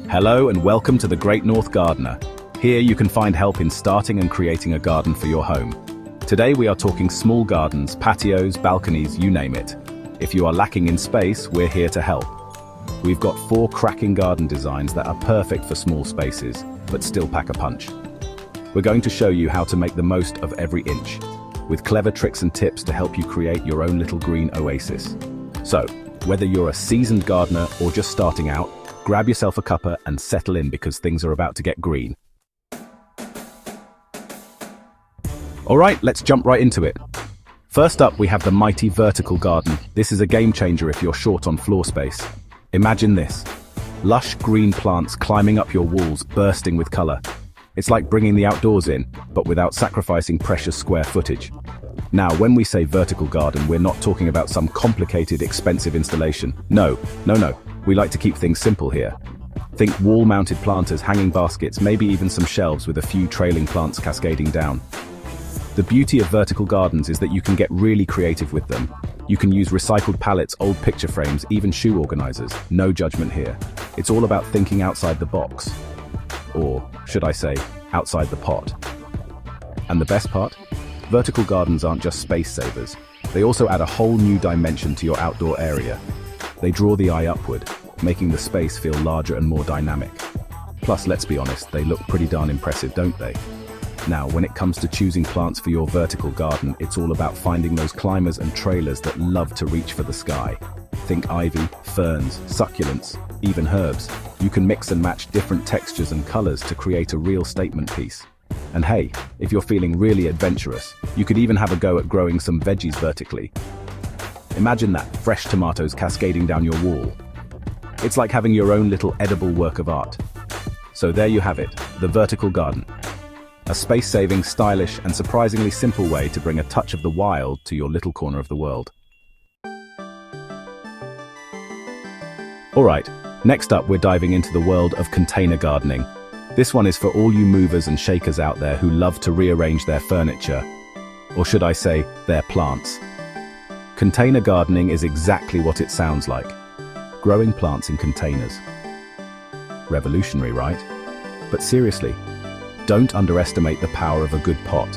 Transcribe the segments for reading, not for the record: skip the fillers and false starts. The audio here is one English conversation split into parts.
Hello and welcome to the Great North Gardener. Here you can find help in starting and creating a garden for your home. Today we are talking small gardens, patios, balconies, you name it. If you are lacking in space, we're here to help. We've got 4 cracking garden designs that are perfect for small spaces, but still pack a punch. We're going to show you how to make the most of every inch, with clever tricks and tips to help you create your own little green oasis. So, whether you're a seasoned gardener or just starting out, grab yourself a cuppa and settle in because things are about to get green. Alright, let's jump right into it. First up, we have the mighty vertical garden. This is a game changer if you're short on floor space. Imagine this. Lush green plants climbing up your walls, bursting with color. It's like bringing the outdoors in, but without sacrificing precious square footage. Now, when we say vertical garden, we're not talking about some complicated, expensive installation. No. We like to keep things simple here. Think wall-mounted planters, hanging baskets, maybe even some shelves with a few trailing plants cascading down. The beauty of vertical gardens is that you can get really creative with them. You can use recycled pallets, old picture frames, even shoe organizers. No judgment here. It's all about thinking outside the box. Or, should I say, outside the pot. And the best part? Vertical gardens aren't just space savers. They also add a whole new dimension to your outdoor area. They draw the eye upward, making the space feel larger and more dynamic. Plus, let's be honest, they look pretty darn impressive, don't they? Now, when it comes to choosing plants for your vertical garden, it's all about finding those climbers and trailers that love to reach for the sky. Think ivy, ferns, succulents, even herbs. You can mix and match different textures and colors to create a real statement piece. And hey, if you're feeling really adventurous, you could even have a go at growing some veggies vertically. Imagine that, fresh tomatoes cascading down your wall. It's like having your own little edible work of art. So there you have it, the vertical garden. A space-saving, stylish, and surprisingly simple way to bring a touch of the wild to your little corner of the world. Alright, next up we're diving into the world of container gardening. This one is for all you movers and shakers out there who love to rearrange their furniture, or should I say, their plants. Container gardening is exactly what it sounds like. Growing plants in containers. Revolutionary, right? But seriously, don't underestimate the power of a good pot.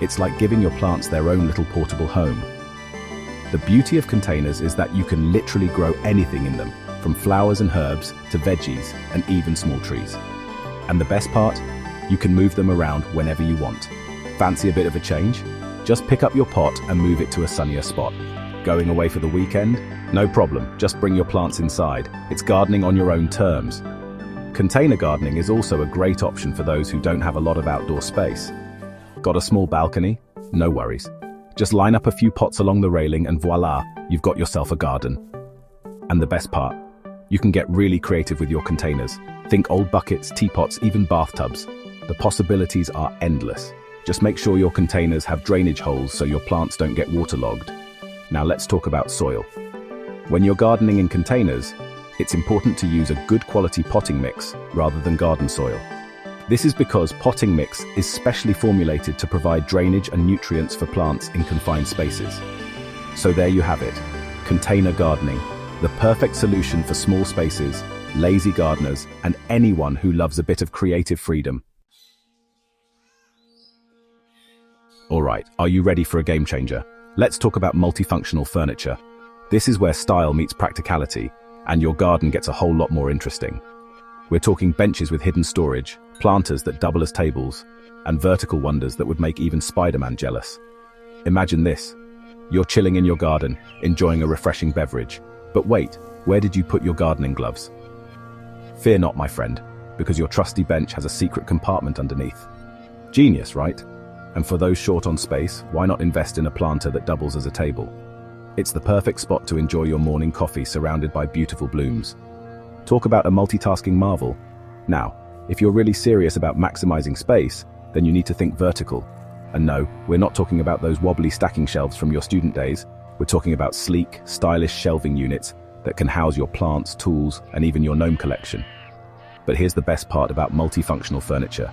It's like giving your plants their own little portable home. The beauty of containers is that you can literally grow anything in them, from flowers and herbs to veggies and even small trees. And the best part? You can move them around whenever you want. Fancy a bit of a change? Just pick up your pot and move it to a sunnier spot. Going away for the weekend? No problem, just bring your plants inside. It's gardening on your own terms. Container gardening is also a great option for those who don't have a lot of outdoor space. Got a small balcony? No worries. Just line up a few pots along the railing and voila, you've got yourself a garden. And the best part? You can get really creative with your containers. Think old buckets, teapots, even bathtubs. The possibilities are endless. Just make sure your containers have drainage holes so your plants don't get waterlogged. Now let's talk about soil. When you're gardening in containers, it's important to use a good quality potting mix rather than garden soil. This is because potting mix is specially formulated to provide drainage and nutrients for plants in confined spaces. So there you have it, container gardening, the perfect solution for small spaces, lazy gardeners, and anyone who loves a bit of creative freedom. Alright, are you ready for a game changer? Let's talk about multifunctional furniture. This is where style meets practicality, and your garden gets a whole lot more interesting. We're talking benches with hidden storage, planters that double as tables, and vertical wonders that would make even Spider-Man jealous. Imagine this. You're chilling in your garden, enjoying a refreshing beverage. But wait, where did you put your gardening gloves? Fear not, my friend, because your trusty bench has a secret compartment underneath. Genius, right? And for those short on space, why not invest in a planter that doubles as a table? It's the perfect spot to enjoy your morning coffee surrounded by beautiful blooms. Talk about a multitasking marvel. Now, if you're really serious about maximizing space, then you need to think vertical. And no, we're not talking about those wobbly stacking shelves from your student days. We're talking about sleek, stylish shelving units that can house your plants, tools, and even your gnome collection. But here's the best part about multifunctional furniture.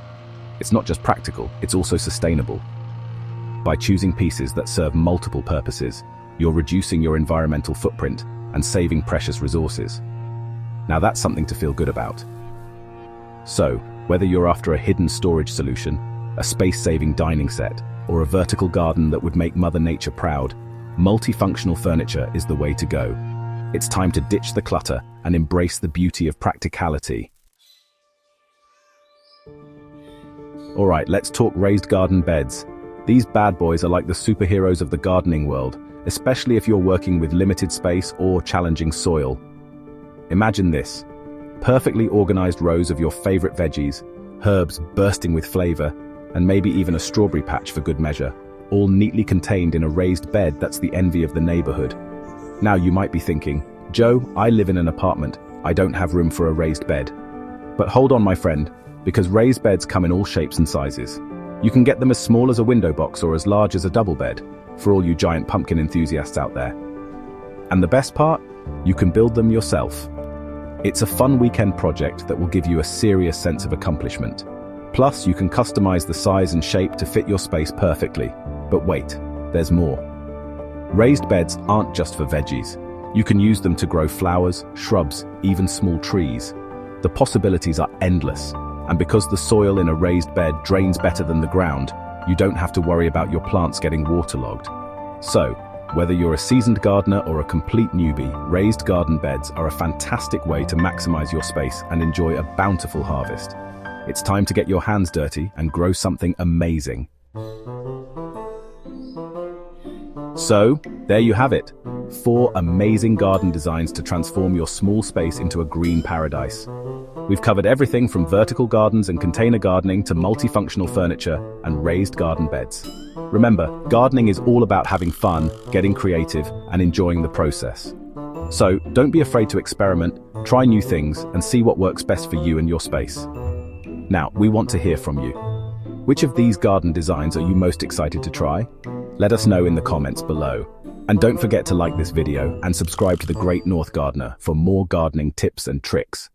It's not just practical, it's also sustainable. By choosing pieces that serve multiple purposes, you're reducing your environmental footprint and saving precious resources. Now that's something to feel good about. So, whether you're after a hidden storage solution, a space-saving dining set, or a vertical garden that would make Mother Nature proud, multifunctional furniture is the way to go. It's time to ditch the clutter and embrace the beauty of practicality. Alright, let's talk raised garden beds. These bad boys are like the superheroes of the gardening world, especially if you're working with limited space or challenging soil. Imagine this: perfectly organized rows of your favorite veggies, herbs bursting with flavor, and maybe even a strawberry patch for good measure, all neatly contained in a raised bed that's the envy of the neighborhood. Now you might be thinking, Joe, I live in an apartment, I don't have room for a raised bed. But hold on, my friend, because raised beds come in all shapes and sizes. You can get them as small as a window box or as large as a double bed, for all you giant pumpkin enthusiasts out there. And the best part? You can build them yourself. It's a fun weekend project that will give you a serious sense of accomplishment. Plus, you can customize the size and shape to fit your space perfectly. But wait, there's more. Raised beds aren't just for veggies. You can use them to grow flowers, shrubs, even small trees. The possibilities are endless, and because the soil in a raised bed drains better than the ground, you don't have to worry about your plants getting waterlogged. So, whether you're a seasoned gardener or a complete newbie, raised garden beds are a fantastic way to maximize your space and enjoy a bountiful harvest. It's time to get your hands dirty and grow something amazing. So, there you have it. 4 amazing garden designs to transform your small space into a green paradise. We've covered everything from vertical gardens and container gardening to multifunctional furniture and raised garden beds. Remember, gardening is all about having fun, getting creative, and enjoying the process. So, don't be afraid to experiment, try new things, and see what works best for you and your space. Now, we want to hear from you. Which of these garden designs are you most excited to try? Let us know in the comments below. And don't forget to like this video and subscribe to The Great North Gardener for more gardening tips and tricks.